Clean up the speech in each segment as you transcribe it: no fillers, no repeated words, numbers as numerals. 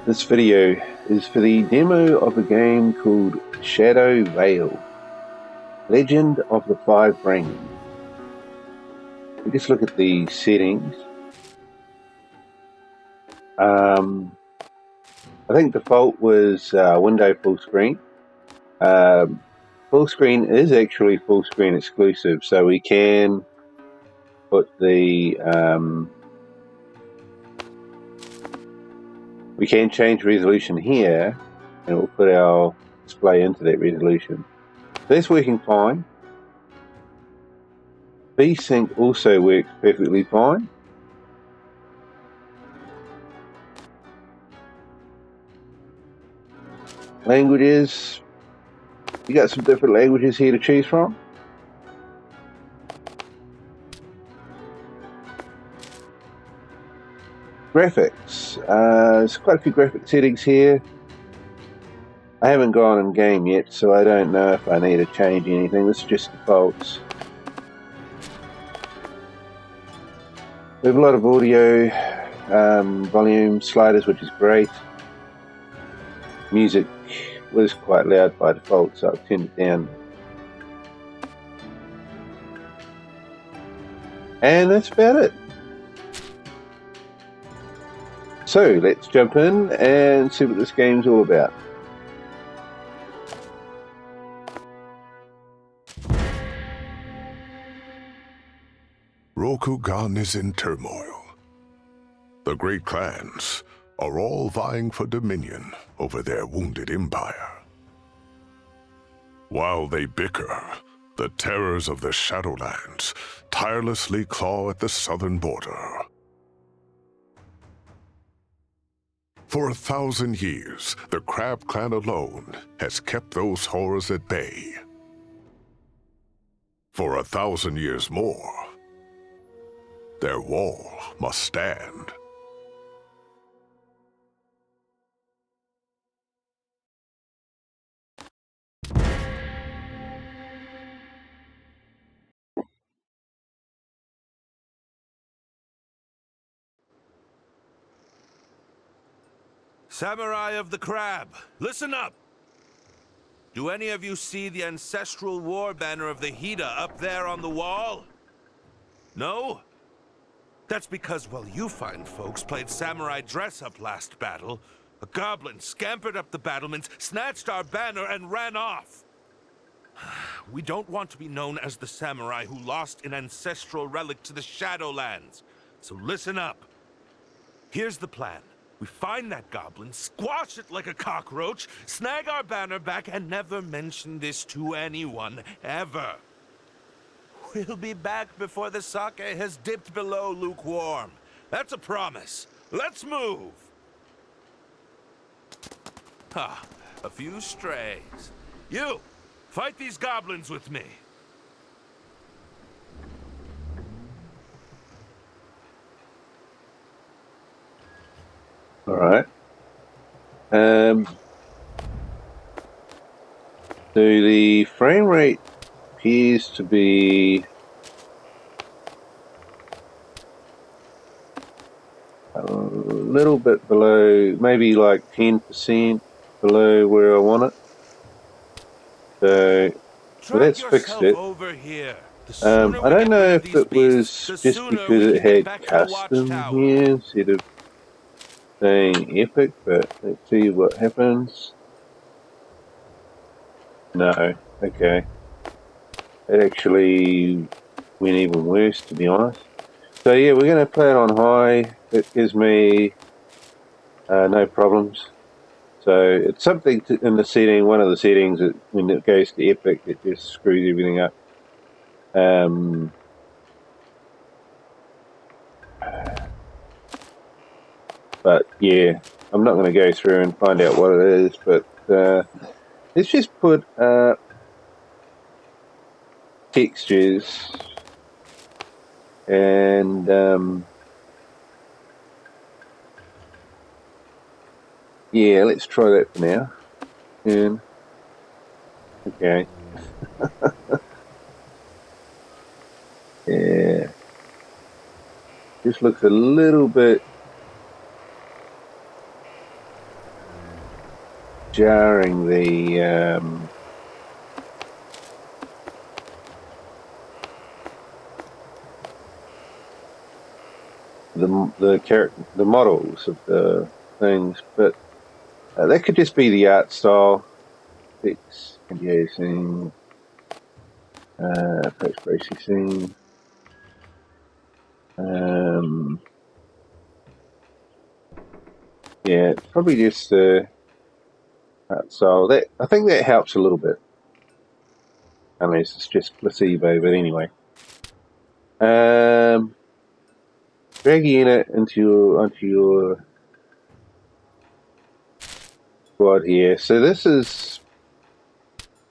This video is for the demo of a game called Shadowveil, Legend of the Five Rings. We just look at the settings. I think default was window full screen. Full screen is actually full screen exclusive, so we can put the we can change resolution here, and we'll put our display into that resolution. That's working fine. VSync also works perfectly fine. Languages, you got some different languages here to choose from. Graphics, there's quite a few graphic settings here. I haven't gone in game yet, so I don't know if I need to change anything. This is just defaults. We have a lot of audio volume sliders, which is great. Music was quite loud by default, so I've turned it down. And that's about it. So let's jump in and see what this game's all about. Rokugan is in turmoil. The great clans are all vying for dominion over their wounded empire. While they bicker, the terrors of the Shadowlands tirelessly claw at the southern border. For 1,000 years, the Crab Clan alone has kept those horrors at bay. For 1,000 years more, their wall must stand. Samurai of the Crab, listen up! Do any of you see the ancestral war banner of the Hida up there on the wall? No? That's because while you fine folks played samurai dress-up last battle, a goblin scampered up the battlements, snatched our banner, and ran off. We don't want to be known as the samurai who lost an ancestral relic to the Shadowlands. So listen up. Here's the plan. We find that goblin, squash it like a cockroach, snag our banner back, and never mention this to anyone, ever. We'll be back before the sake has dipped below lukewarm. That's a promise. Let's move! Ah, a few strays. You, fight these goblins with me. All right. So the frame rate appears to be a little bit below, maybe like 10% below where I want it. So that's fixed it. Over here. I don't know if it was just because it had custom here instead of saying epic, but let's see what happens. No, okay. It actually went even worse, to be honest. So yeah, we're going to play it on high. It gives me no problems. So it's something in the setting, one of the settings, that when it goes to epic, it just screws everything up. But yeah, I'm not going to go through and find out what it is, but let's just put textures and yeah, let's try that for now. And okay. Yeah, just looks a little bit jarring the models of the things, but that could just be the art style. It's using post processing. Yeah, it's probably just the art style. That I think that helps a little bit. Unless it's just placebo, but anyway. Drag unit onto your squad here. So this is,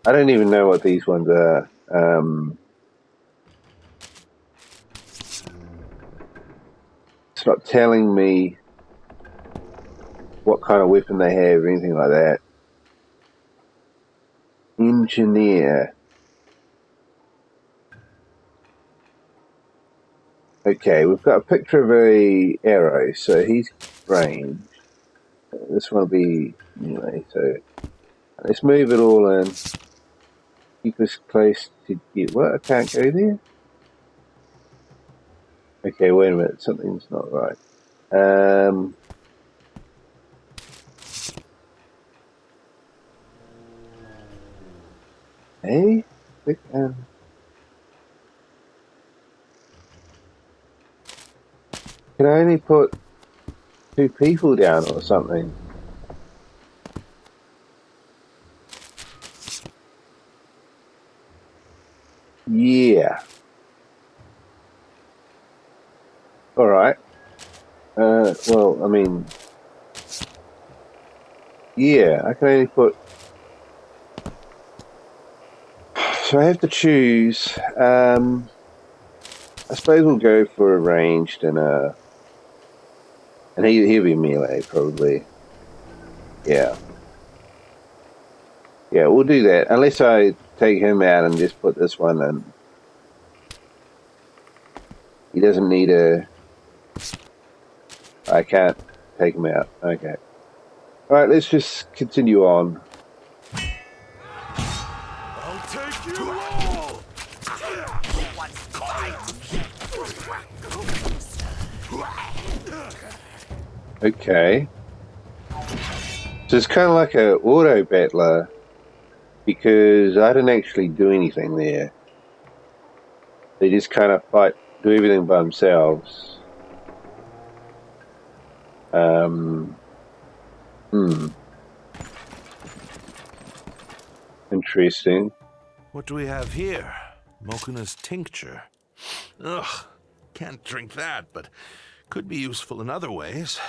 I don't even know what these ones are. It's not telling me what kind of weapon they have or anything like that. Engineer. Okay, we've got a picture of a arrow, so he's range. This one will be anyway, so let's move it all in. Keep us close to get what? I can't go there? Okay, wait a minute, something's not right. Hey? Can I only put 2 people down or something? Yeah. Alright. Well, I mean, yeah, I can only put... So I have to choose. I suppose we'll go for a ranged and he'll be melee probably. Yeah. Yeah, we'll do that. Unless I take him out and just put this one in. He doesn't need a... I can't take him out. Okay. Alright, let's just continue on. I'll take you all! Okay. So it's kind of like a auto battler because I didn't actually do anything there. They just kind of fight, do everything by themselves. Interesting. What do we have here? Mokuna's tincture. Ugh, can't drink that, but could be useful in other ways.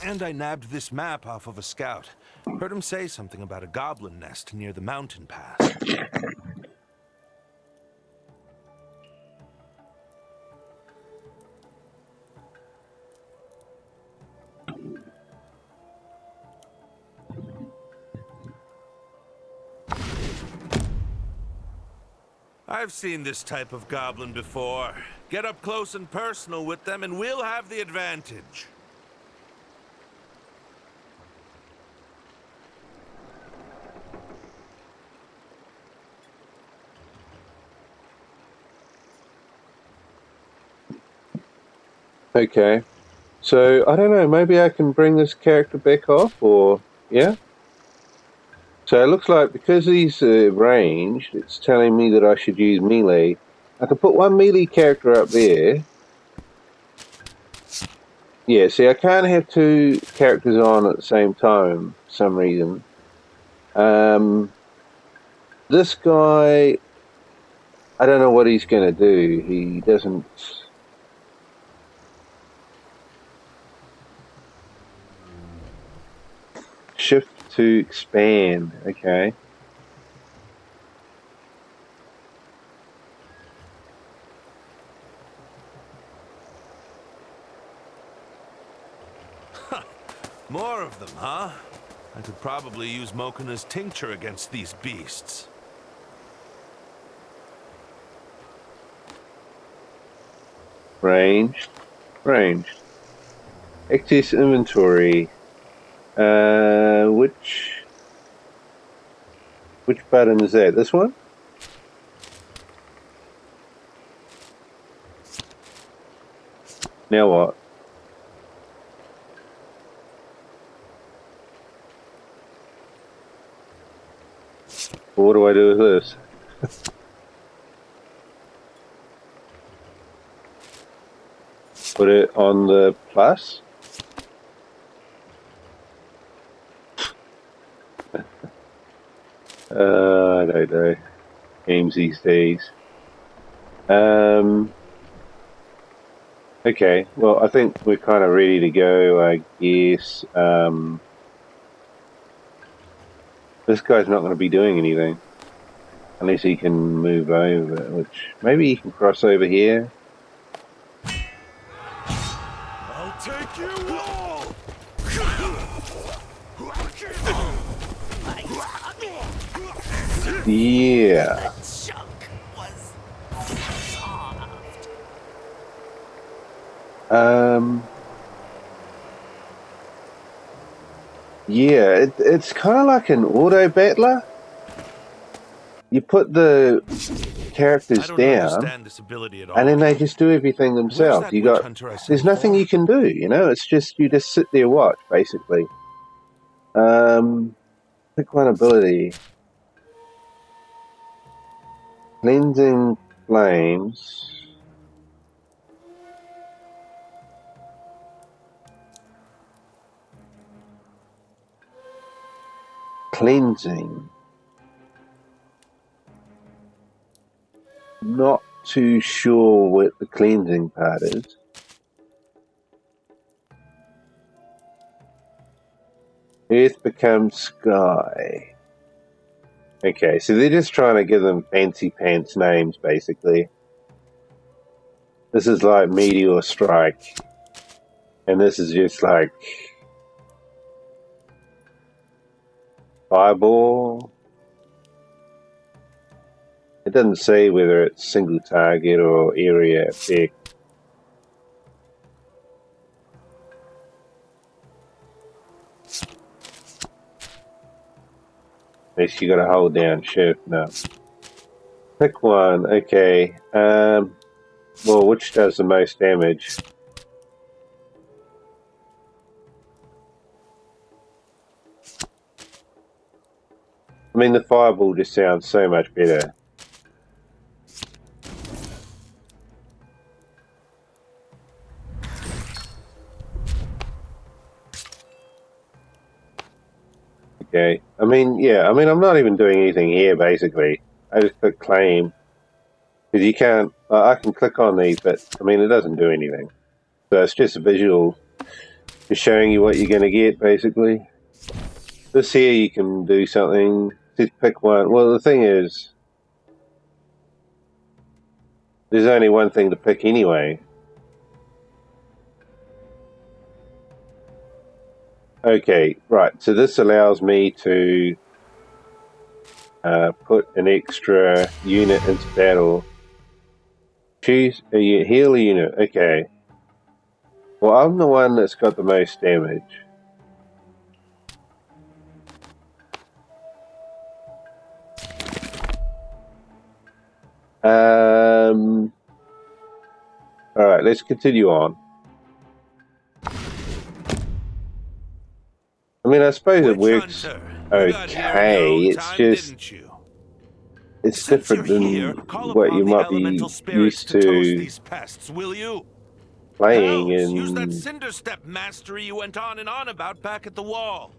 And I nabbed this map off of a scout. Heard him say something about a goblin nest near the mountain pass. I've seen this type of goblin before. Get up close and personal with them and we'll have the advantage. Okay. So, I don't know, maybe I can bring this character back off, or... Yeah? So it looks like because he's ranged, it's telling me that I should use melee. I can put one melee character up there. Yeah, see, I can't have 2 characters on at the same time for some reason. This guy, I don't know what he's going to do. He doesn't... Shift to expand, okay. More of them, huh? I could probably use Mokuna's tincture against these beasts. Ranged. Ranged. Excess inventory. Which button is that? This one? Now what? What do I do with this? Put it on the plus? I don't know. Games these days. Okay, well, I think we're kind of ready to go, I guess. This guy's not going to be doing anything. Unless he can move over, which maybe he can cross over here. I'll take you all! Yeah. Yeah, it's kind of like an auto battler. You put the characters down, and then they just do everything themselves. There's nothing you can do, you know. It's just you just sit there, watch, basically. Pick one ability. Cleansing flames. Cleansing. Not too sure what the cleansing part is. Earth becomes sky. Okay, so they're just trying to give them fancy pants names, basically. This is like Meteor Strike. And this is just like Fireball. It doesn't say whether it's single target or area effect. Unless you gotta hold down shift, no. Pick one, okay. Well, which does the most damage? I mean, the Fireball just sounds so much better. Okay. I mean, yeah. I mean, I'm not even doing anything here, basically. I just click claim. Because you can't... I can click on these, but, I mean, it doesn't do anything. So it's just a visual. Just showing you what you're going to get, basically. This here, you can do something. Just pick one. Well, the thing is... There's only one thing to pick anyway. Okay, right. So this allows me to put an extra unit into battle. Choose a heal unit. Okay. Well, I'm the one that's got the most damage. Alright, let's continue on. I mean, I suppose it works okay. It's just... It's different than what you might be used to playing in... Use that cinder step mastery you went on and on about back at the wall.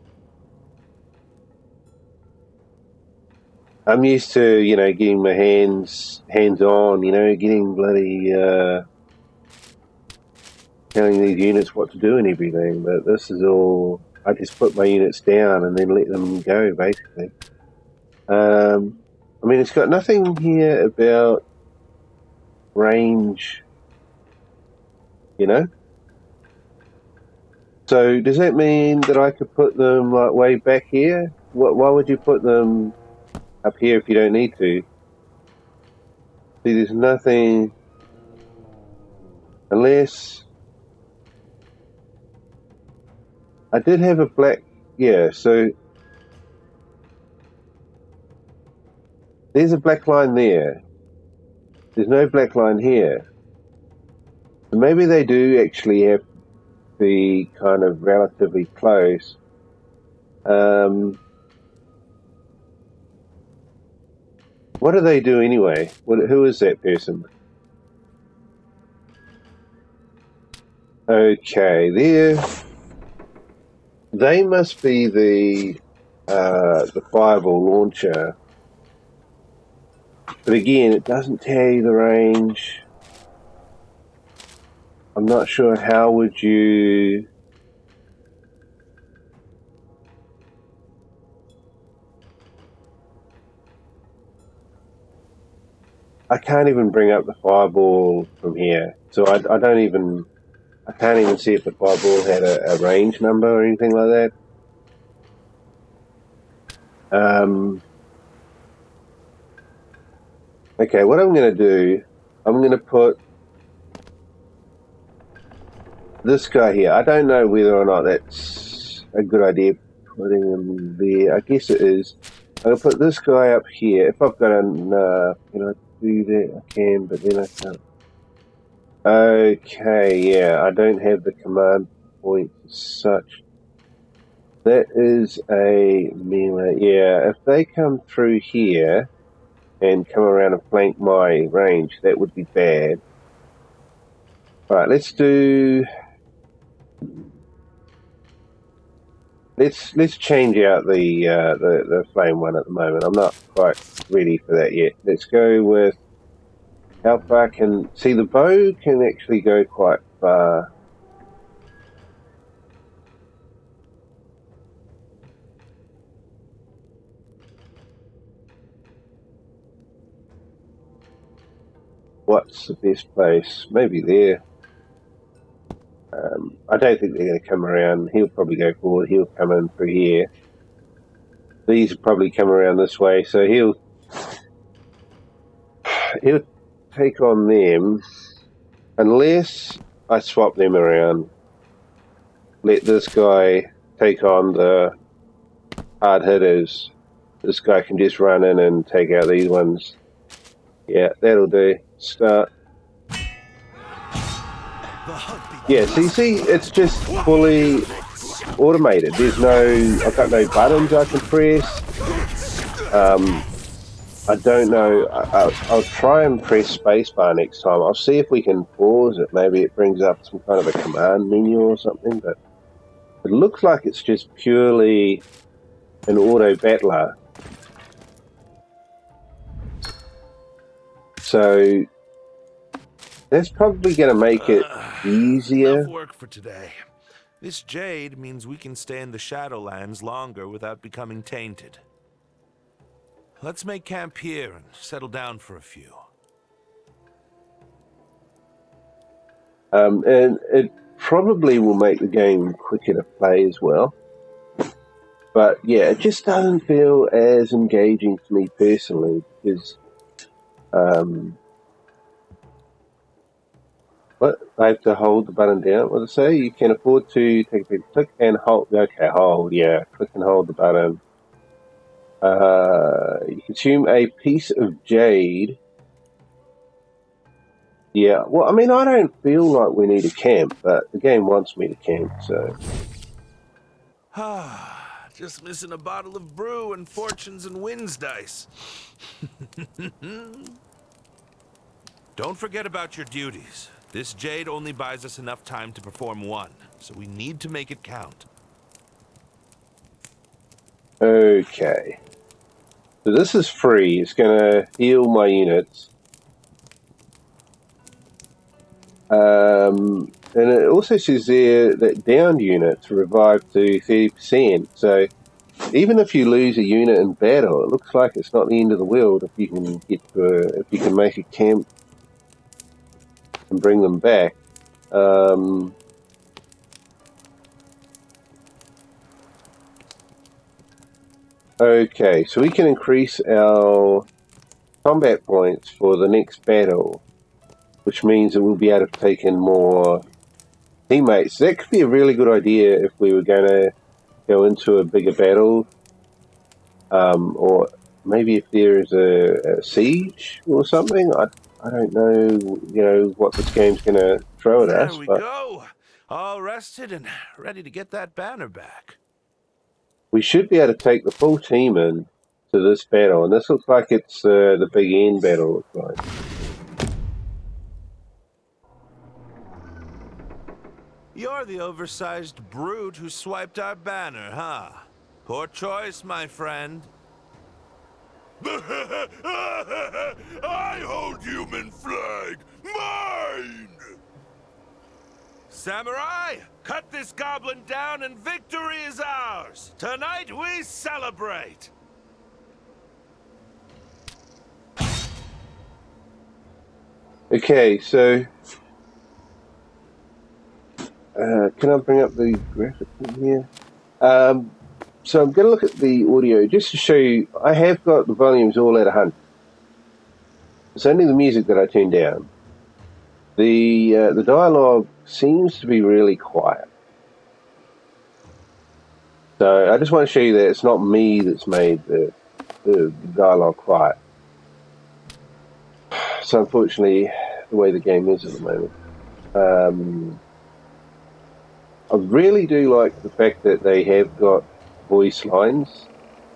I'm used to, you know, getting my hands on, you know, getting bloody, telling these units what to do and everything, but this is all, I just put my units down and then let them go, basically. I mean, it's got nothing here about range, you know? So does that mean that I could put them like way back here? Why would you put them up here if you don't need to? See, there's nothing unless I did have a black. Yeah, so there's a black line there. There's no black line here. So maybe they do actually have to be kind of relatively close. What do they do anyway? Who is that person? Okay, they must be the fireball launcher. But again, it doesn't tell you the range. I'm not sure how would you... I can't even bring up the fireball from here. So I can't even see if the fireball had a range number or anything like that. Okay, what I'm going to do, I'm going to put this guy here. I don't know whether or not that's a good idea putting him there. I guess it is. I'm going to put this guy up here. If I've got an, do that, I can, but then I can't. Okay, yeah, I don't have the command point as such. That is a melee. Yeah, if they come through here and come around and flank my range, that would be bad. Alright, let's change out the flame one at the moment. I'm not quite ready for that yet. Let's go with how far can... See, the bow can actually go quite far. What's the best place? Maybe there. I don't think they're going to come around. He'll probably go forward. He'll come in through here. These will probably come around this way. So he'll take on them unless I swap them around. Let this guy take on the hard hitters. This guy can just run in and take out these ones. Yeah, that'll do. Start. Yeah, see, it's just fully automated. There's I've got no buttons I can press. I don't know. I'll try and press spacebar next time. I'll see if we can pause it. Maybe it brings up some kind of a command menu or something, but it looks like it's just purely an auto battler. So that's probably going to make it easier. Enough work for today. This jade means we can stay in the Shadowlands longer without becoming tainted. Let's make camp here and settle down for a few. And it probably will make the game quicker to play as well. But yeah, it just doesn't feel as engaging to me personally because what? I have to hold the button down. What does it say? You can afford to take a click and hold. Okay, hold. Yeah, click and hold the button. You consume a piece of jade. Yeah, well, I mean, I don't feel like we need a camp, but the game wants me to camp, so. Just missing a bottle of brew and fortunes and wins dice. Don't forget about your duties. This jade only buys us enough time to perform one, so we need to make it count. Okay. So this is free. It's going to heal my units. And it also says there that downed units revive to 30%. So even if you lose a unit in battle, it looks like it's not the end of the world if you can if you can make a camp and bring them back. Okay, so we can increase our combat points for the next battle, which means that we'll be able to take in more teammates. That could be a really good idea if we were going to go into a bigger battle, or maybe if there is a siege or something. I don't know, what this game's going to throw at There us, we but go. All rested and ready to get that banner back. we should be able to take the full team in to this battle, and this looks like it's the big end battle. Looks like. You're the oversized brute who swiped our banner, huh? Poor choice, my friend. I hold human flag! Mine! Samurai, cut this goblin down and victory is ours! Tonight we celebrate! Okay, so can I bring up the graphics in here? So I'm going to look at the audio just to show you. I have got the volumes all at 100. It's only the music that I turned down. The dialogue seems to be really quiet. So I just want to show you that it's not me that's made the dialogue quiet. So unfortunately, the way the game is at the moment. I really do like the fact that they have got voice lines.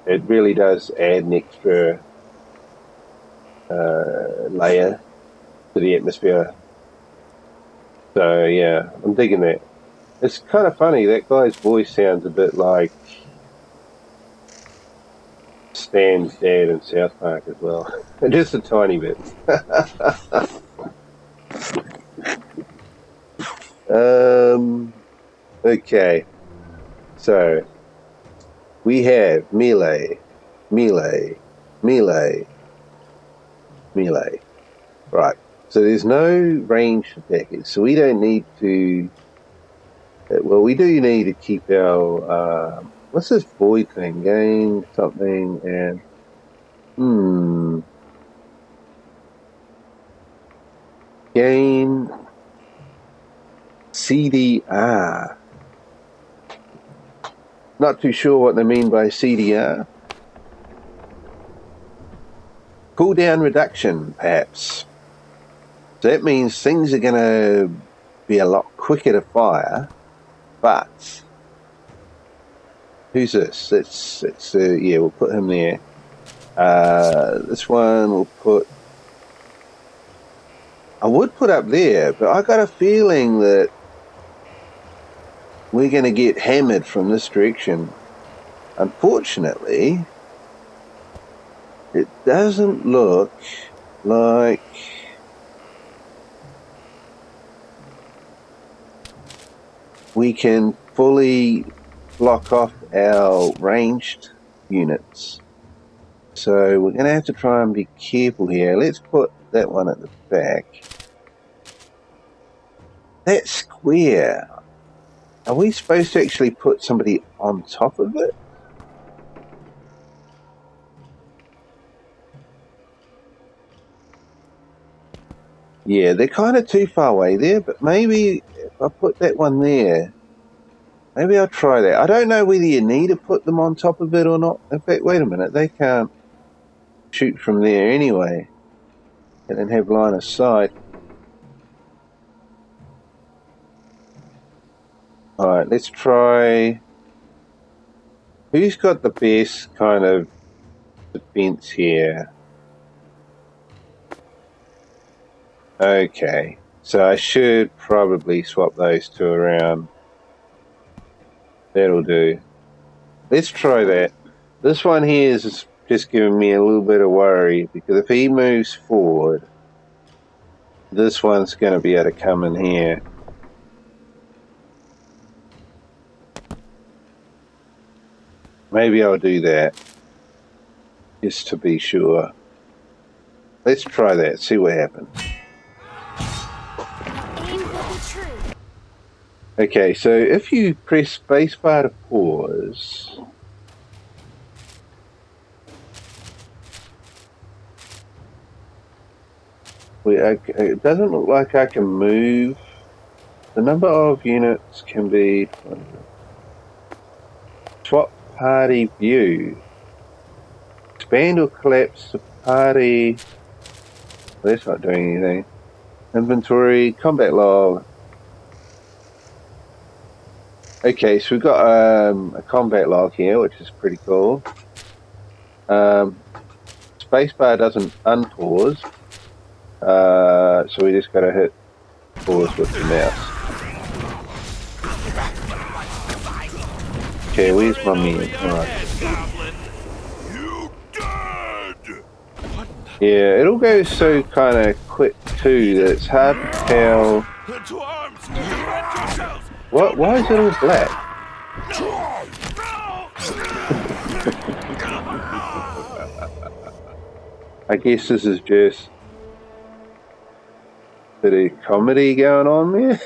It really does add an extra layer to the atmosphere. So yeah, I'm digging that. It's kind of funny, that guy's voice sounds a bit like Stan's dad in South Park as well. Just a tiny bit. Okay. So we have melee, melee, melee, melee. Right. So there's no ranged attackers, so we don't need to. Well, we do need to keep our. What's this void thing? Gain something and. Gain CDR. Not too sure what they mean by CDR. Cooldown reduction, perhaps. So that means things are going to be a lot quicker to fire, but who's this? Yeah, we'll put him there. This one we'll put. I would put up there, but I got a feeling that we're going to get hammered from this direction. Unfortunately, it doesn't look like we can fully block off our ranged units. So we're going to have to try and be careful here. Let's put that one at the back. That square. Are we supposed to actually put somebody on top of it? Yeah, they're kind of too far away there, but maybe if I put that one there, maybe I'll try that. I don't know whether you need to put them on top of it or not. In fact, wait a minute, they can't shoot from there anyway and then have line of sight. Alright, let's try. Who's got the best kind of defense here? Okay, so I should probably swap those two around. That'll do. Let's try that. This one here is just giving me a little bit of worry, because if he moves forward, this one's going to be able to come in here. Maybe I'll do that, just to be sure. Let's try that, see what happens. Okay, so if you press spacebar to pause, It doesn't look like I can move. The number of units can be swap party view. Expand or collapse the party. Well, that's not doing anything. Inventory, combat log. Okay, so we've got a combat log here, which is pretty cool. Spacebar doesn't unpause, so we just gotta hit pause with the mouse. Okay, where's my man? Alright. Yeah, it all goes so kind of quick too that it's hard to tell. What? Why is it all black? I guess this is just a bit of comedy going on there.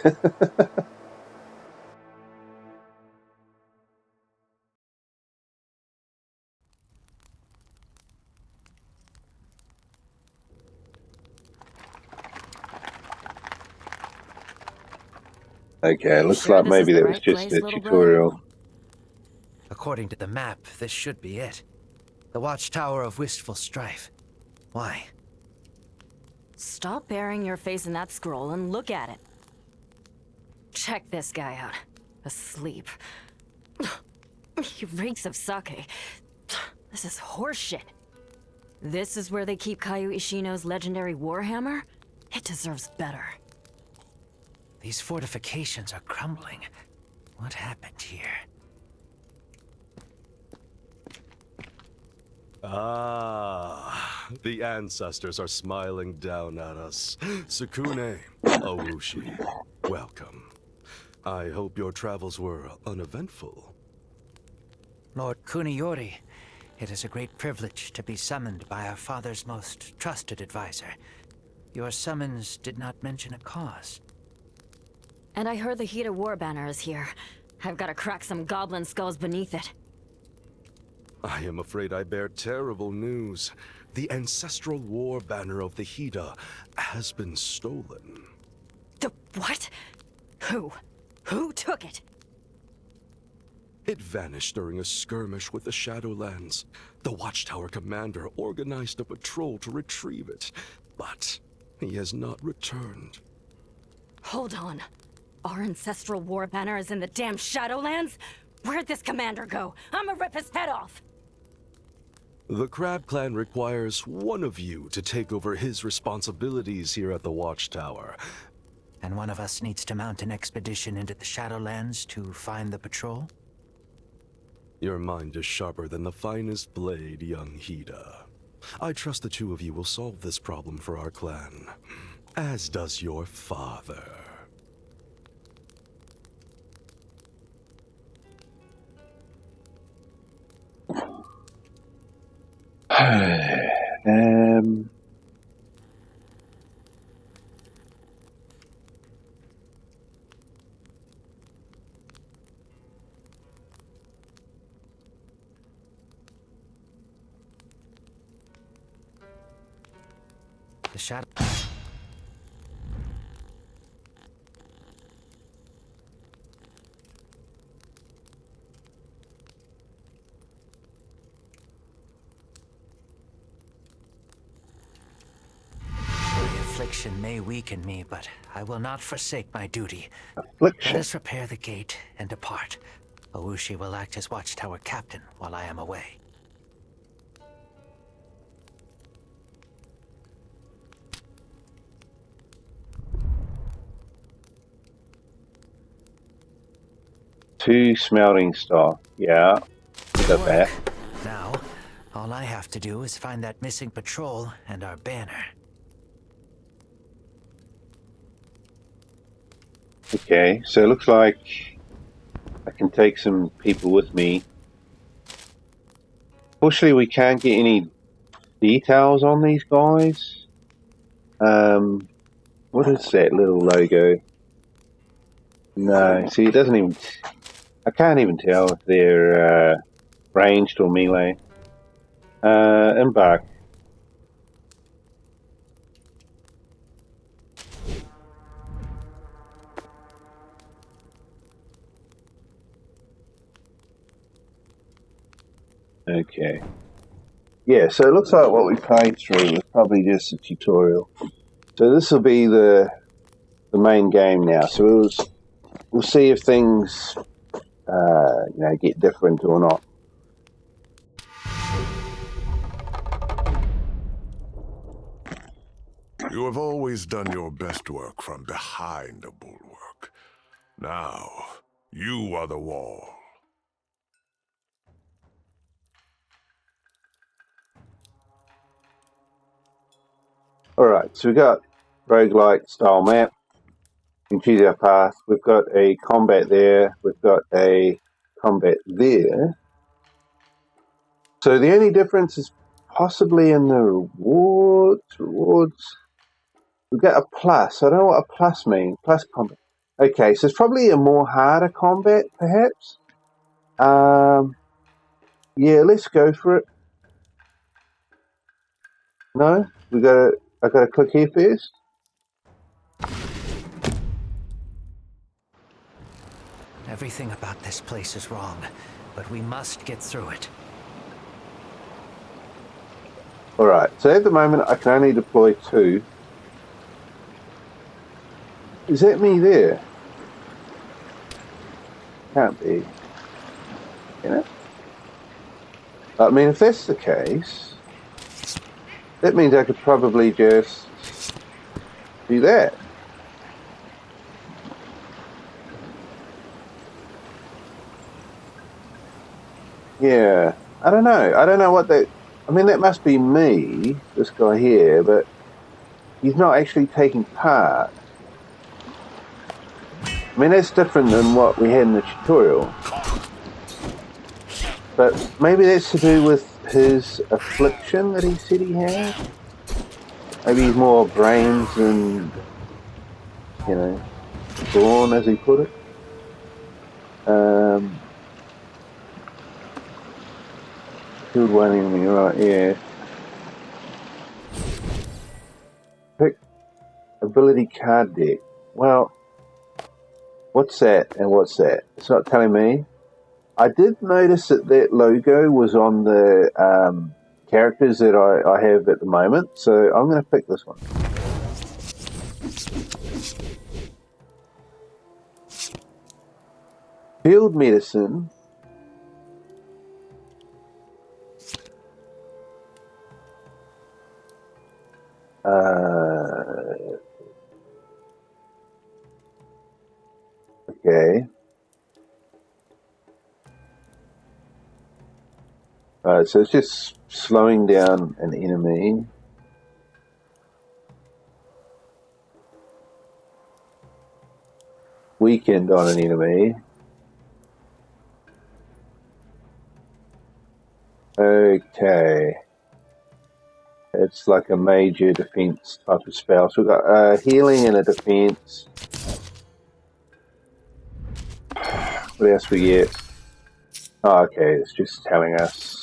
Okay, looks like maybe that was just a tutorial. According to the map, this should be it. The Watchtower of Wistful Strife. Why? Stop burying your face in that scroll and look at it. Check this guy out. Asleep. He reeks of sake. This is horseshit. This is where they keep Kaiju Ishino's legendary warhammer? It deserves better. These fortifications are crumbling. What happened here? Ah, the ancestors are smiling down at us. Sukune, Owushi, welcome. I hope your travels were uneventful. Lord Kuniyori, it is a great privilege to be summoned by our father's most trusted advisor. Your summons did not mention a cause. And I heard the Hida war banner is here. I've got to crack some goblin skulls beneath it. I am afraid I bear terrible news. The ancestral war banner of the Hida has been stolen. The what? Who? Who took it? It vanished during a skirmish with the Shadowlands. The Watchtower commander organized a patrol to retrieve it, but he has not returned. Hold on. Our ancestral war banner is in the damn Shadowlands? Where'd this commander go? I'ma rip his head off! The Crab Clan requires one of you to take over his responsibilities here at the Watchtower. And one of us needs to mount an expedition into the Shadowlands to find the patrol? Your mind is sharper than the finest blade, young Hida. I trust the two of you will solve this problem for our clan, as does your father. The shadow... Affliction may weaken me, but I will not forsake my duty. Affliction. Let us repair the gate and depart. Owushi will act as Watchtower captain while I am away. Two smelting stock. Yeah. Got that. Now, all I have to do is find that missing patrol and our banner. Okay, so it looks like I can take some people with me. Fortunately, we can't get any details on these guys. What is that little logo? No, see, it doesn't even... I can't even tell if they're ranged or melee. Embark. Okay. Yeah, so it looks like what we played through was probably just a tutorial. So this will be the main game now. So we'll see if things get different or not. You have always done your best work from behind a bulwark. Now, you are the wall. Alright, so we've got roguelike style map. You can choose our path. We've got a combat there. We've got a combat there. So the only difference is possibly in the rewards. We've got a plus. I don't know what a plus means. Plus combat. Okay, so it's probably a more harder combat, perhaps. Yeah, let's go for it. No, I gotta click here first. Everything about this place is wrong, but we must get through it. All right. So at the moment, I can only deploy 2. Is that me there? Can't be. You know? I mean, if that's the case, that means I could probably just do that. Yeah. I don't know. I don't know what that... I mean, that must be me, this guy here, but he's not actually taking part. I mean, that's different than what we had in the tutorial. But maybe that's to do with his affliction that he said he had. Maybe he's more brains than, brawn, as he put it. Killed one enemy, right, yeah. Pick ability card deck. Well, what's that and what's that? It's not telling me. I did notice that logo was on the characters that I have at the moment, so I'm going to pick this one. Field medicine. Okay. So it's just slowing down an enemy. Weakened on an enemy. Okay. It's like a major defense type of spell. So we've got healing and a defense. What else we get? Oh, okay, it's just telling us.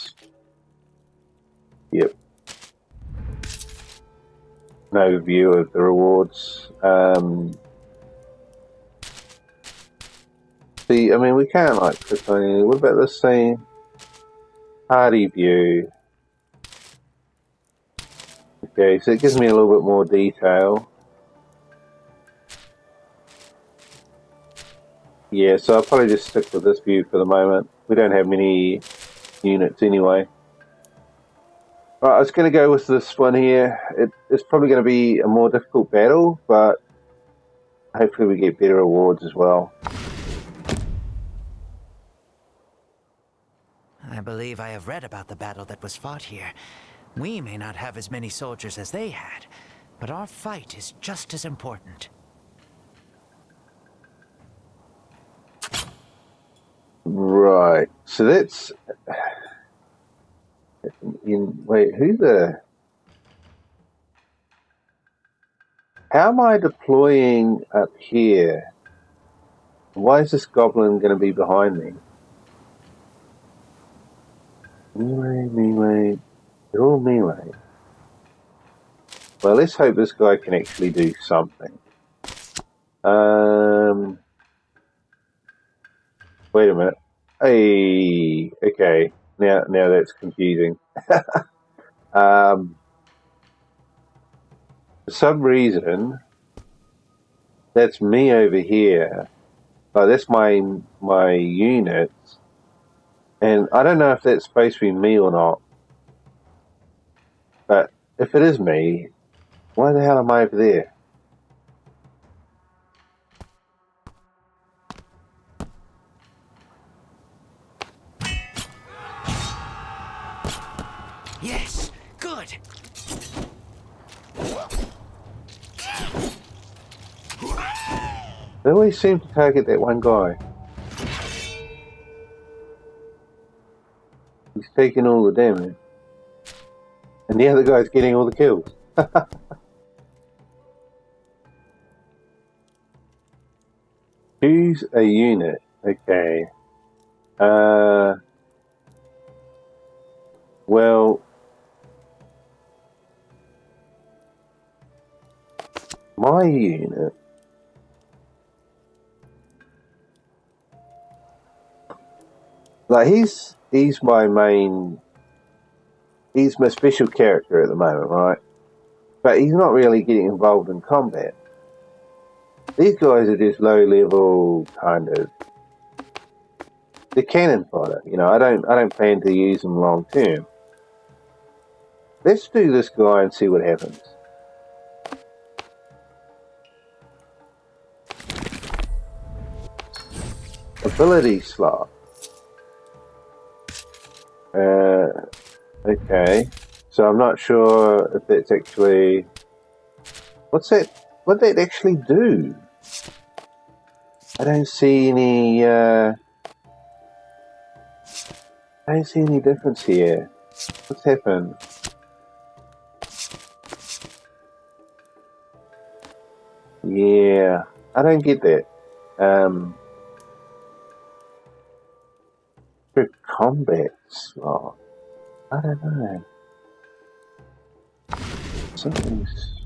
Yep. An overview of the rewards. See, I mean, we can't like click on any. What about this thing? Party view. Okay, so it gives me a little bit more detail. Yeah, so I'll probably just stick with this view for the moment. We don't have many units anyway. Right, I was going to go with this one here. It's probably going to be a more difficult battle, but hopefully we get better rewards as well. I believe I have read about the battle that was fought here. We may not have as many soldiers as they had, but our fight is just as important. Right, so that's... Wait, who the... How am I deploying up here? Why is this goblin going to be behind me? Melee. They're all melee. Well, let's hope this guy can actually do something. Wait a minute. Hey, okay. Now that's confusing. For some reason, that's me over here. Oh, that's my units, and I don't know if that's supposed to be me or not. But if it is me, why the hell am I over there? Yes, good. They always seem to target that one guy. He's taking all the damage, and the other guy's getting all the kills. Choose a unit. Okay. Well, my unit. Like he's my main. He's my special character at the moment, right? But he's not really getting involved in combat. These guys are just low level kind of. They're cannon fodder, you know. I don't plan to use them long term. Let's do this guy and see what happens. Ability slot. Okay. So I'm not sure if that's actually. What's that? What that actually do? I don't see any. I don't see any difference here. What's happened? Yeah, I don't get that. For combat slot, I don't know. Something's.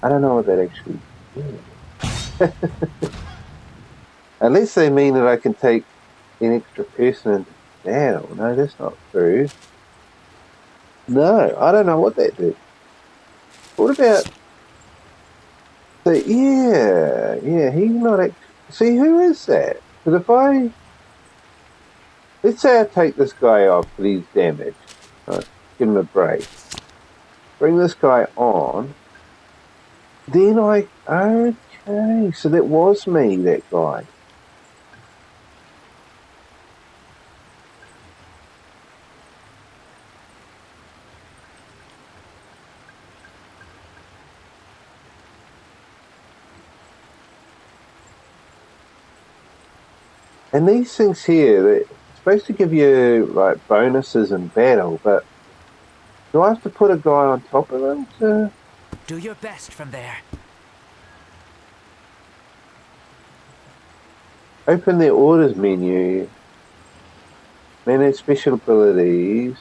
I don't know what that actually is. Unless they mean that I can take an extra person into battle. No, that's not true. No, I don't know what that did. What about? So yeah, he's not actually. See, who is that? Because if let's say I take this guy off for his damage, right, give him a break, bring this guy on, then okay, so that was me, that guy. And these things here, they're supposed to give you like bonuses in battle, but do I have to put a guy on top of them to Do your best from there. open their orders menu, manage special abilities?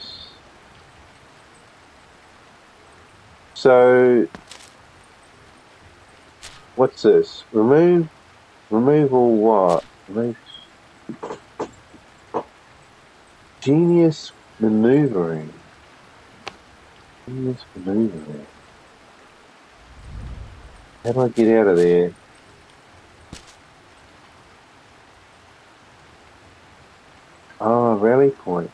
So, what's this? Remove all what? Remove genius maneuvering. Genius maneuvering. How do I get out of there? Oh, rally point.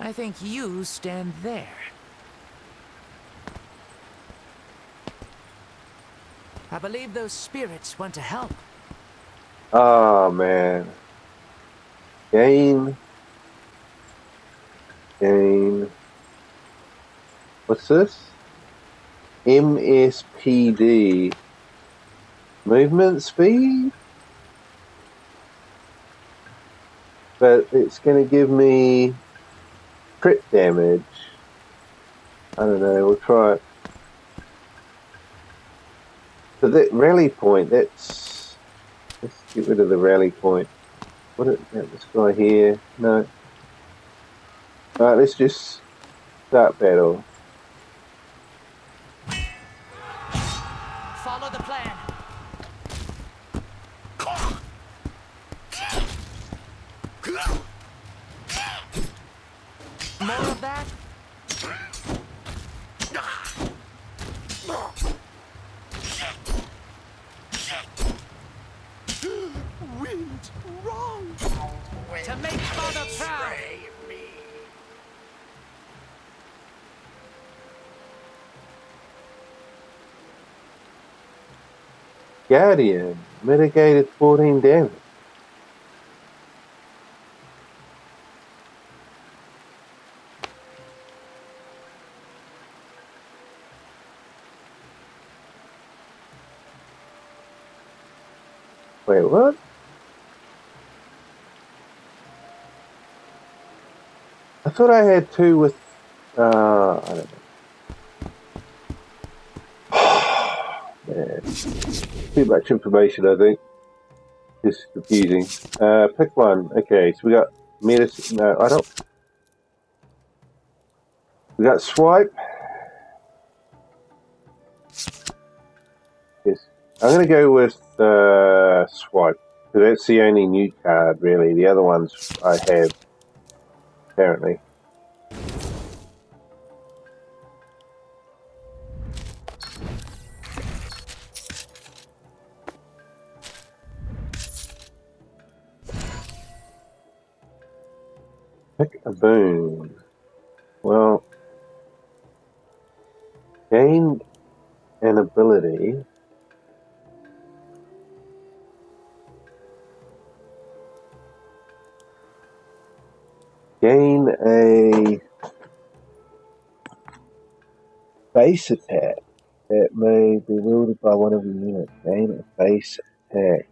I think you stand there. I believe those spirits want to help. Oh, man. Gain. What's this? MSPD. Movement speed? But it's going to give me crit damage. I don't know, we'll try it. So that rally point, let's get rid of the rally point. What is that, this guy here? No. Alright, let's just start battle. Follow the plan. Guardian. Mitigated 14 damage. Wait, what? I thought I had 2 with, I don't know. Man. Too much information, I think. Just confusing. Pick one. Okay, so we got medicine. No, I don't. We got swipe. Yes. I'm going to go with swipe. Because that's the only new card, really. The other ones I have, apparently. Pick a boon. Well, gain an ability. Gain a base attack that may be wielded by one of your units. Gain a base attack.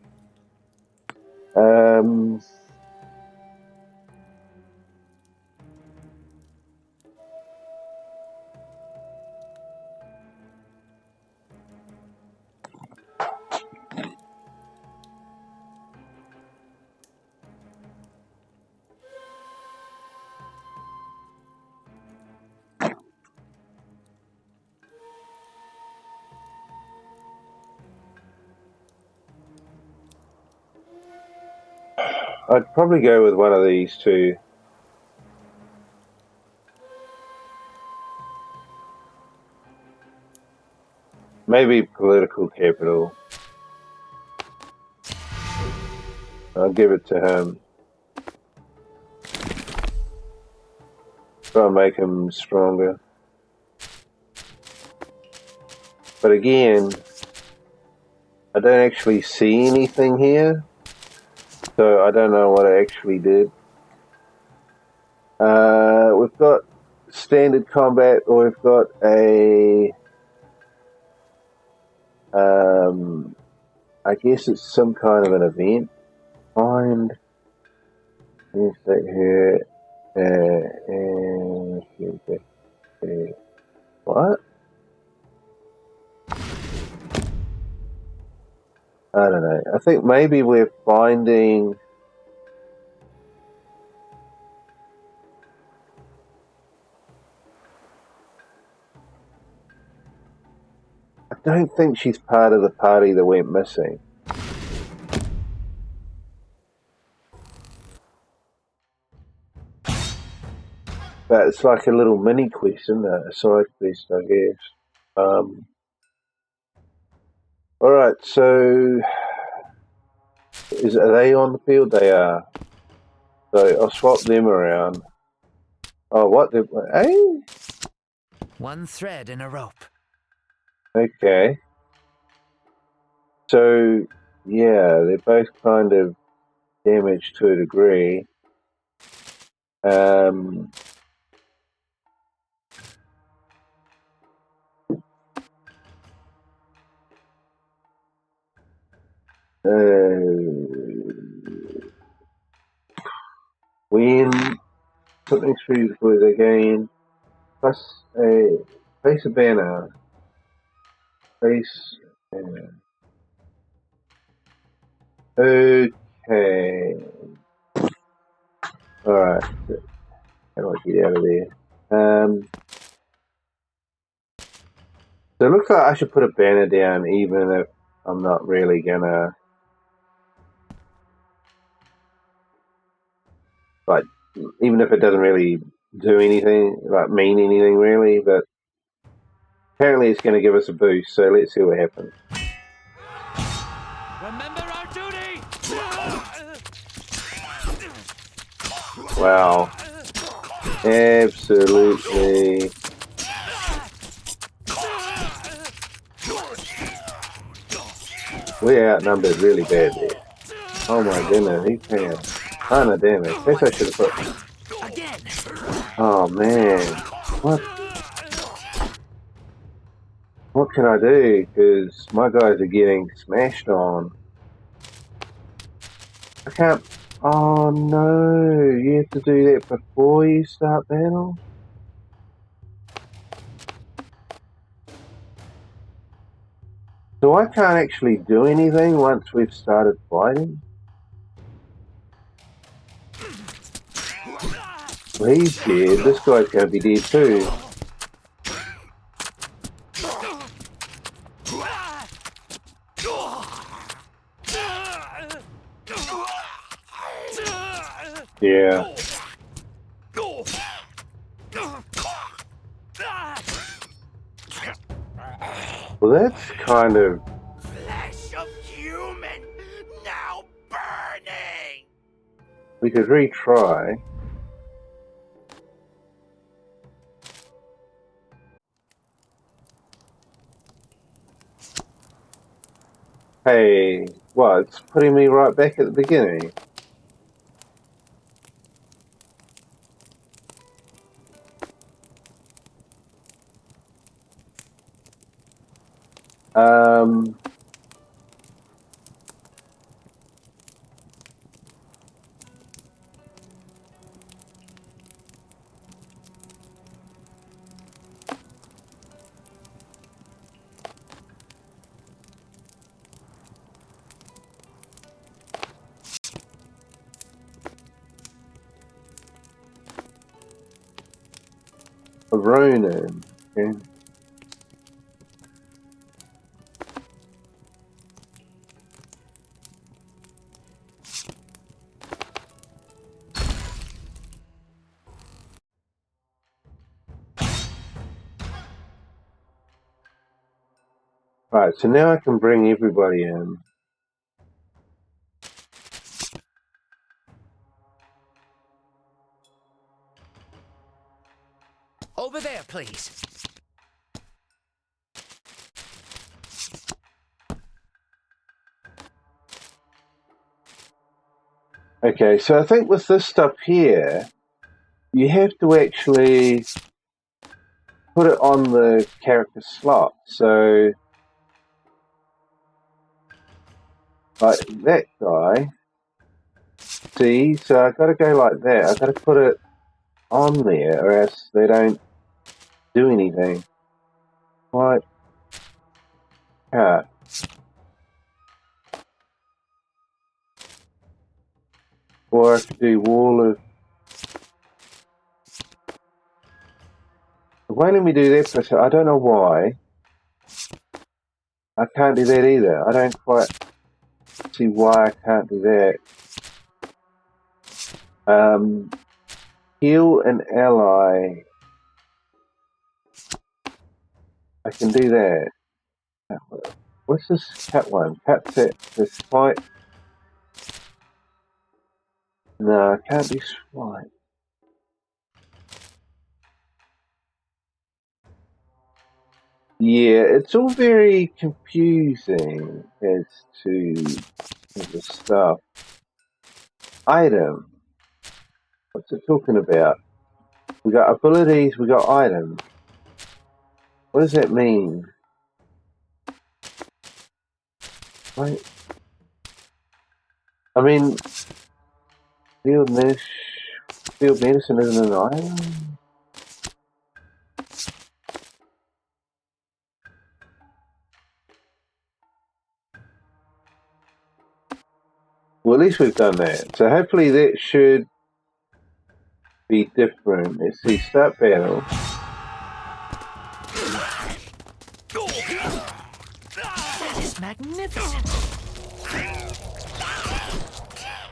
I'd probably go with one of these two. Maybe political capital. I'll give it to him. Try and make him stronger. But again, I don't actually see anything here. So I don't know what I actually did. We've got standard combat, or we've got a... I guess it's some kind of an event. Find... Yes, here. What? I don't know. I think maybe we're finding... I don't think she's part of the party that went missing. But it's like a little mini quest, isn't it? A side quest, I guess. Alright, so... Are they on the field? They are. So I'll swap them around. Oh, what? Hey? One thread in a rope. Okay. So, yeah, they're both kind of damaged to a degree. When something's free before they gain, plus a face a banner. Face banner. Okay. Alright. How do I get out of there? So it looks like I should put a banner down even if I'm not really gonna... Like, even if it doesn't really do anything, like mean anything really, but apparently it's going to give us a boost, so let's see what happens. Remember our duty! Wow. Absolutely. We're outnumbered really badly. Oh my goodness, he's taking a ton of damage. Guess I should have put... Again! Oh man. What can I do? Because my guys are getting smashed on. I can't... Oh no, you have to do that before you start battle? So I can't actually do anything once we've started fighting? Well, he's dead. This guy's going to be dead too. Yeah. Well, that's kind of... Flesh of human now burning! We could retry. Hey, what? It's putting me right back at the beginning. A Ronin. Okay. Right, so now I can bring everybody in. Over there, please. Okay, so I think with this stuff here, you have to actually put it on the character slot. So, like that guy, see, so I've got to go like that. I've got to put it on there or else they don't do anything. Like, or I could do wall of... Why don't we do that for a second? I don't know why. I can't do that either. I don't quite see why I can't do that. Heal an ally. I can do that. What's this cat one? Cat's it. This fight. No, I can't do swipe. Yeah, it's all very confusing as to the stuff. Item. What's it talking about? We got abilities, we got items. What does that mean? Right. I mean, field medicine isn't an item? Well, at least we've done that. So hopefully that should be different. Let's see, start battle. That is magnificent.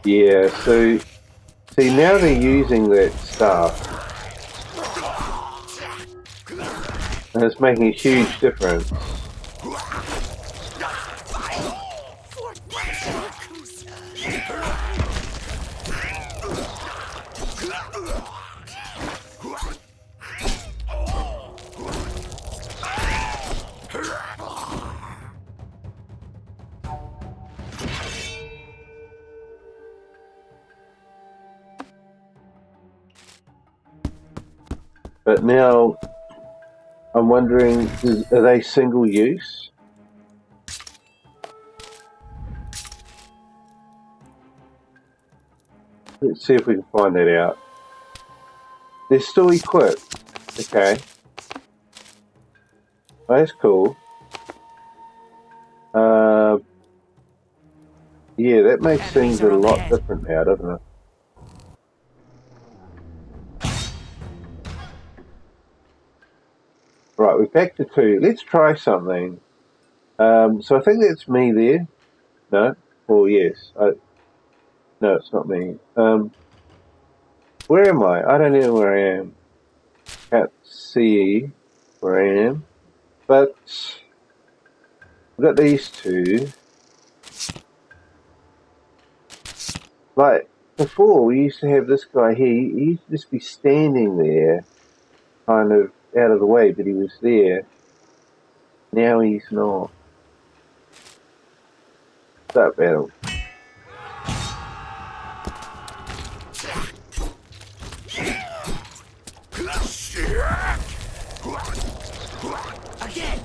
Yeah, so see now they're using that stuff. And it's making a huge difference. But now I'm wondering, are they single use? Let's see if we can find that out. They're still equipped. Okay. Oh, that's cool. Yeah, that makes things a lot different now, doesn't it? Right, we're back to 2. Let's try something. So I think that's me there. No? Or yes. No, it's not me. Where am I? I don't know where I am. Can't see where I am. But we've got these 2. Like, before we used to have this guy here. He used to just be standing there, kind of out of the way, but he was there. Now he's not. That battle. Again.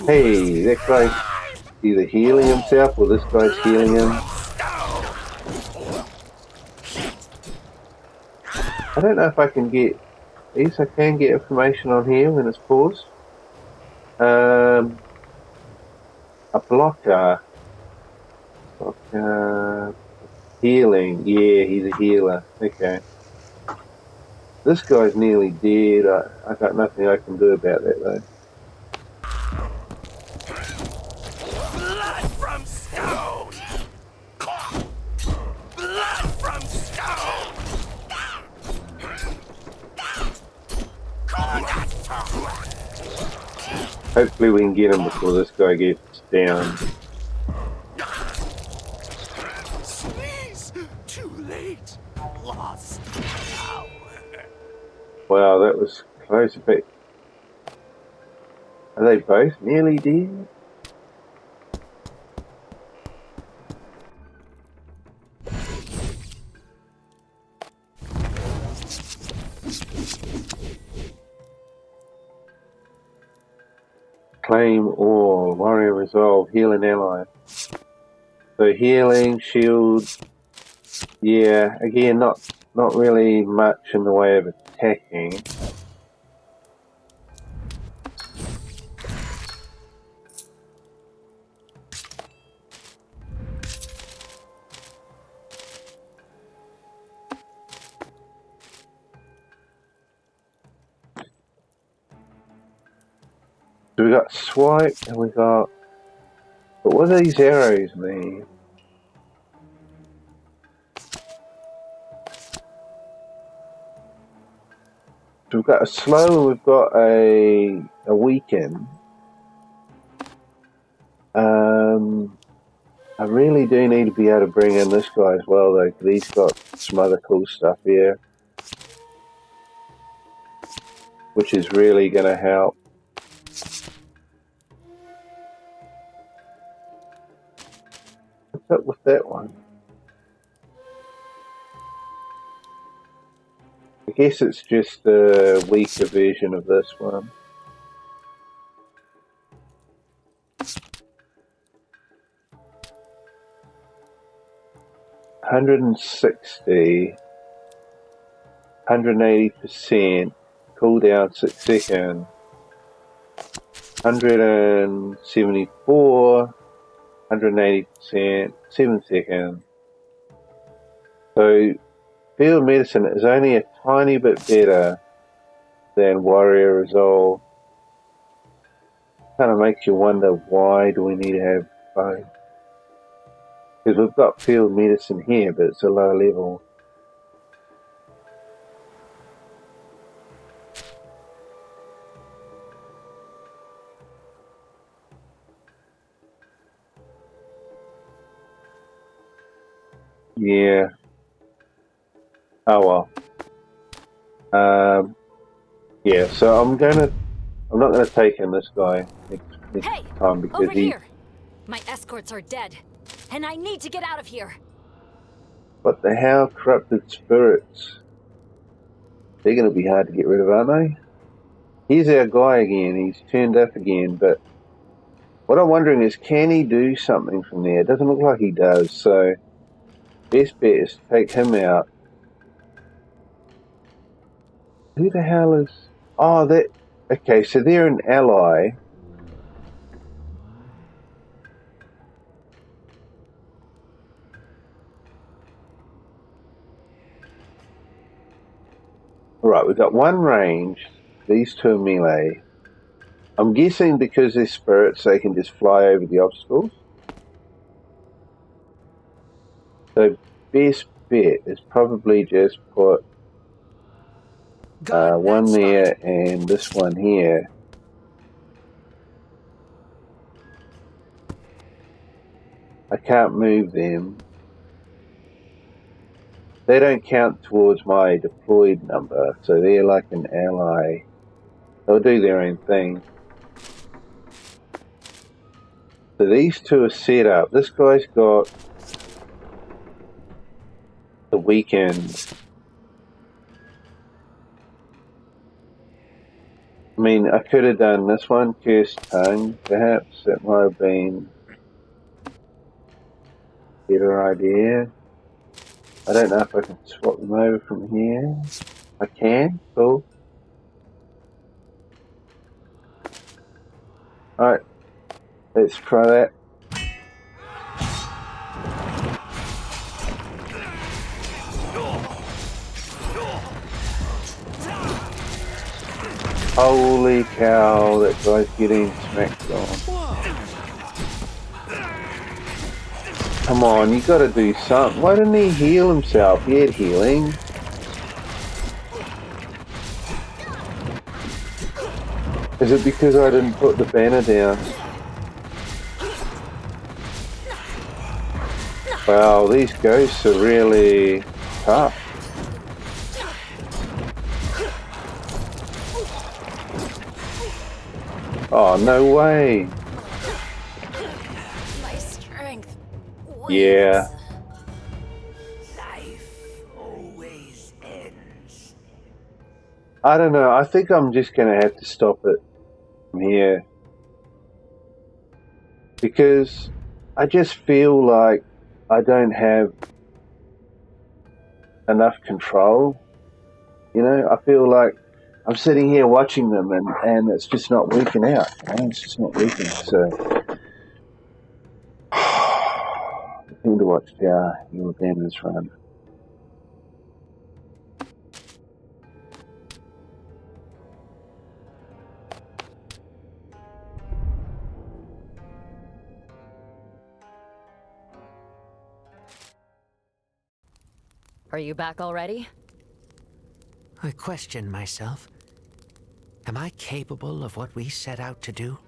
Hey, that guy's either healing himself or this guy's healing him. I don't know if I can get... Yes, I can get information on here when it's paused. A blocker. Healing. Yeah, he's a healer. Okay. This guy's nearly dead. I got nothing I can do about that though. Blood from stone. Blood from stone. Hopefully we can get him before this guy gets down. Sneeze. Too late. Lost power. Wow, that was close a bit. Are they both nearly dead? Claim all. Warrior resolve. Heal an ally. So healing, shield. Yeah, again, not really much in the way of attacking. So we got swipe and we got... But what do these arrows mean? So we've got a slow and we've got a weaken. I really do need to be able to bring in this guy as well though, because he's got some other cool stuff here. Which is really going to help. What's up with that one? I guess it's just a weaker version of this one. $160, 180%, cooldown 6 seconds, 174, 180%, 7 seconds. So field medicine is only a tiny bit better than warrior resolve. Kind of makes you wonder, why do we need to have both? Because we've got field medicine here, but it's a low level. Yeah. Oh well. Yeah. So I'm not gonna take in this guy next Hey, time because over here. My escorts are dead, and I need to get out of here. What the hell? Corrupted spirits. They're going to be hard to get rid of, aren't they? Here's our guy again. He's turned up again, but what I'm wondering is, can he do something from there? It doesn't look like he does, so best bet is to take him out. Who the hell is... Oh, that... Okay, so they're an ally. Alright, we've got one range. These two are melee. I'm guessing because they're spirits, they can just fly over the obstacles. So best bet is probably just put one there and this one here. I can't move them. They don't count towards my deployed number, so they're like an ally. They'll do their own thing. So these two are set up. This guy's got the weekend. I mean, I could have done this one, Cursed Tongue, perhaps. That might have been a better idea. I don't know if I can swap them over from here. I can? Cool. Alright, let's try that. Holy cow, that guy's getting smacked on. Come on, you gotta do something. Why didn't he heal himself? He had healing. Is it because I didn't put the banner down? Wow, these ghosts are really tough. Oh, no way. My strength wins. Yeah. Life always ends. I don't know. I think I'm just going to have to stop it from here. Because I just feel like I don't have enough control. You know, I feel like I'm sitting here watching them and it's just not working out. You know? It's just not working. So, the thing to watch how your banners run. Are you back already? I question myself. Am I capable of what we set out to do?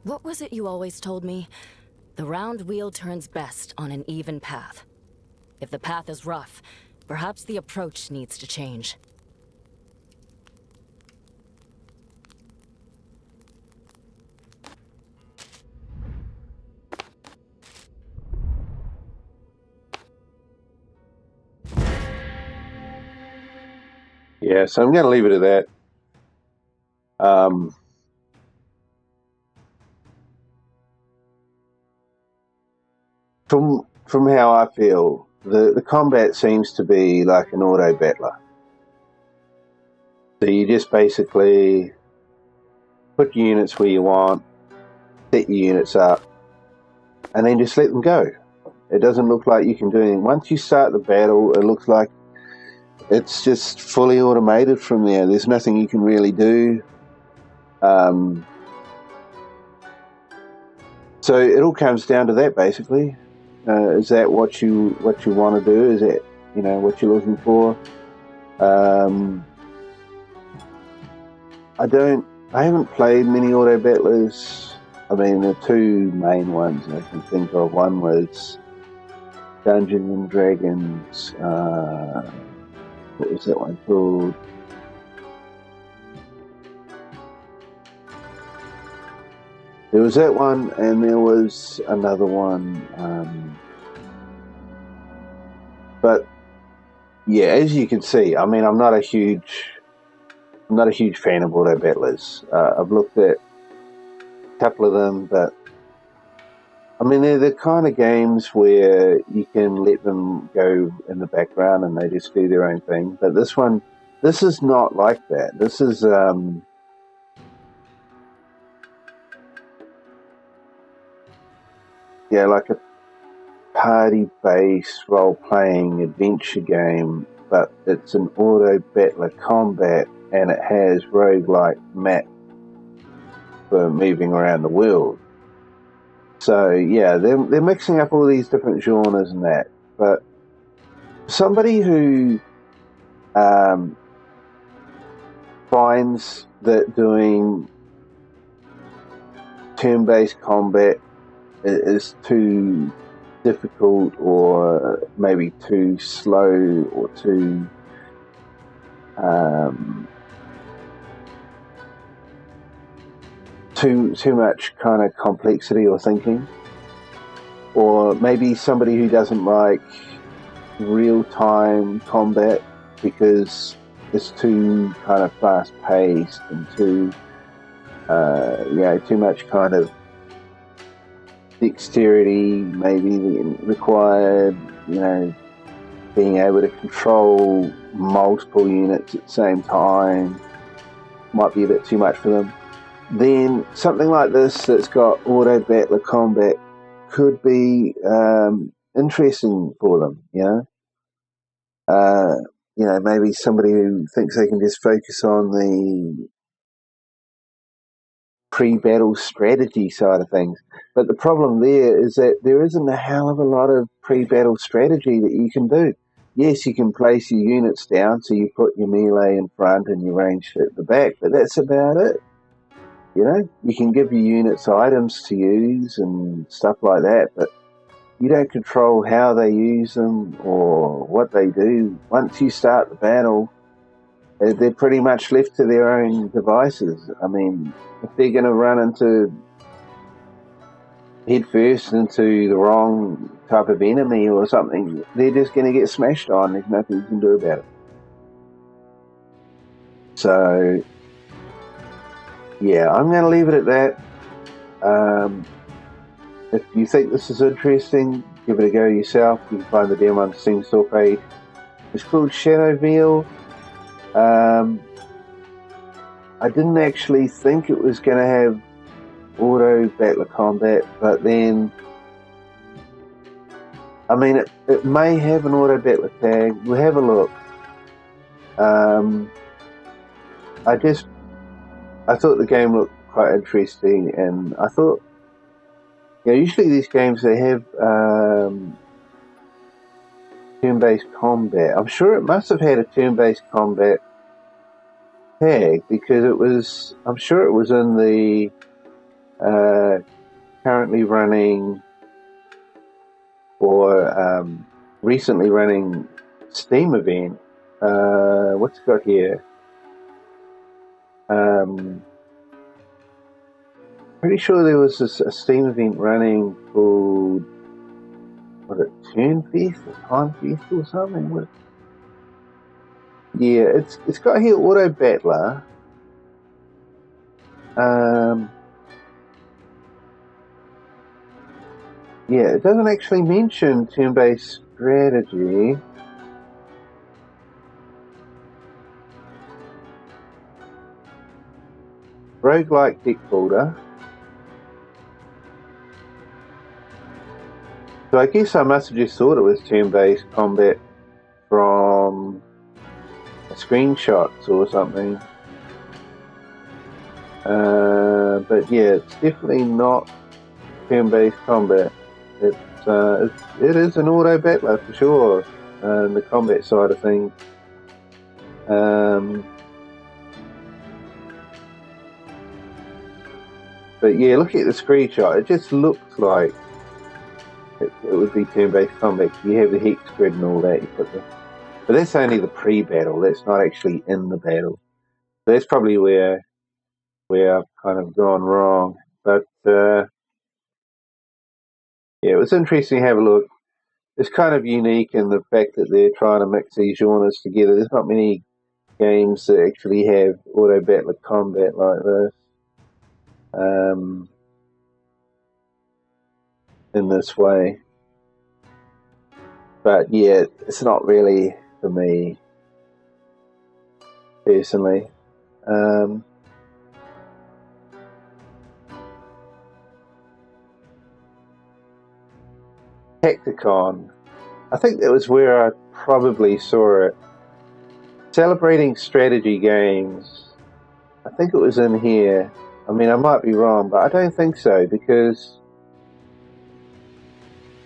What was it you always told me? The round wheel turns best on an even path. If the path is rough, perhaps the approach needs to change. Yeah, so I'm going to leave it at that. From how I feel, the combat seems to be like an auto battler. So you just basically put your units where you want, set your units up, and then just let them go. It doesn't look like you can do anything. Once you start the battle, it looks like it's just fully automated from there. There's nothing you can really do. So it all comes down to that, basically. Is that what you want to do? Is that what you're looking for? I haven't played many auto battlers. I mean, the two main ones I can think of. One was Dungeons and Dragons. What was that one called? There was that one, and there was another one. But yeah, as you can see, I mean, I'm not a huge fan of auto battlers. I've looked at a couple of them, but I mean, they're the kind of games where you can let them go in the background and they just do their own thing. But this is not like that. This is, like a party-based role-playing adventure game, but it's an auto-battler combat, and it has roguelike map for moving around the world. So yeah, they're mixing up all these different genres and that. But somebody who finds that doing turn-based combat is too difficult, or maybe too slow, or too too much kind of complexity or thinking, or maybe somebody who doesn't like real-time combat because it's too kind of fast-paced and too too much kind of dexterity maybe required, being able to control multiple units at the same time might be a bit too much for them. Then something like this that's got auto battler combat could be interesting for them, maybe somebody who thinks they can just focus on the pre-battle strategy side of things. But the problem there is that there isn't a hell of a lot of pre-battle strategy that you can do. Yes, you can place your units down, so you put your melee in front and your ranged at the back, but that's about it. You can give your units items to use and stuff like that, but you don't control how they use them or what they do. Once you start the battle, they're pretty much left to their own devices. I mean, if they're going to run head first into the wrong type of enemy or something, they're just going to get smashed on. There's nothing you can do about it. So, yeah, I'm going to leave it at that. If you think this is interesting, give it a go yourself. You can find the demo on the Steam store page. It's called Shadowveil. I didn't actually think it was going to have auto battler combat, but then, I mean, it may have an auto battler tag. We'll have a look. I thought the game looked quite interesting, and I thought, usually these games, they have turn-based combat. I'm sure it must have had a turn-based combat tag, because I'm sure it was in the currently running or recently running Steam event. What's it got here? Pretty sure there was a Steam event running called, was it Turn Fest or Time Fest or something? Yeah, it's got here Auto Battler. Yeah, it doesn't actually mention turn-based strategy. Roguelike deck builder. So I guess I must have just thought it was turn-based combat from screenshots or something. But yeah, it's definitely not turn-based combat. It is an auto battler for sure, and the combat side of things. But yeah, look at the screenshot. It just looks like it would be turn-based combat. You have the hex grid and all that. But that's only the pre-battle. That's not actually in the battle. So that's probably where I've kind of gone wrong. But yeah, it was interesting to have a look. it's kind of unique in the fact that they're trying to mix these genres together. There's not many games that actually have auto battle combat like this in this way. But yeah, it's not really for me personally. Tacticon. I think that was where I probably saw it. Celebrating strategy games. I think it was in here. I mean, I might be wrong, but I don't think so, because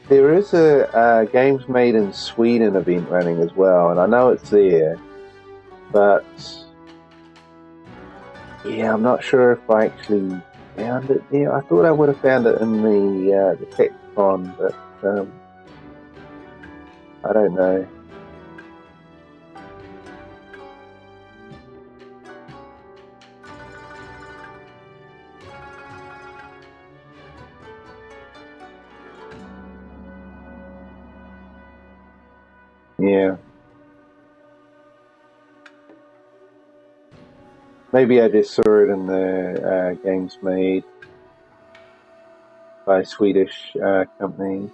there is a Games Made in Sweden event running as well, and I know it's there, but yeah, I'm not sure if I actually found it there. I thought I would have found it in the Tacticon, but I don't know. Yeah. Maybe I just saw it in the games made by Swedish company.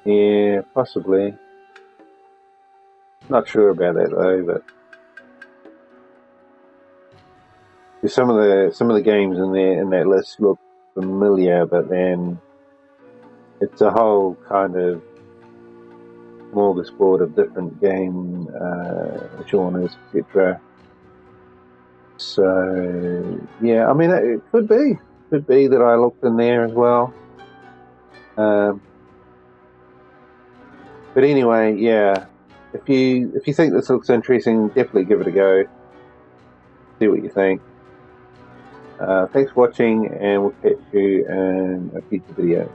Yeah, possibly. Not sure about that though, but some of the games in that list look familiar, but then it's a whole kind of smorgasbord of different game genres, etc. So yeah, I mean, it could be that I looked in there as well. But anyway, yeah. If you think this looks interesting, definitely give it a go. See what you think. Thanks for watching, and we'll catch you in a future video.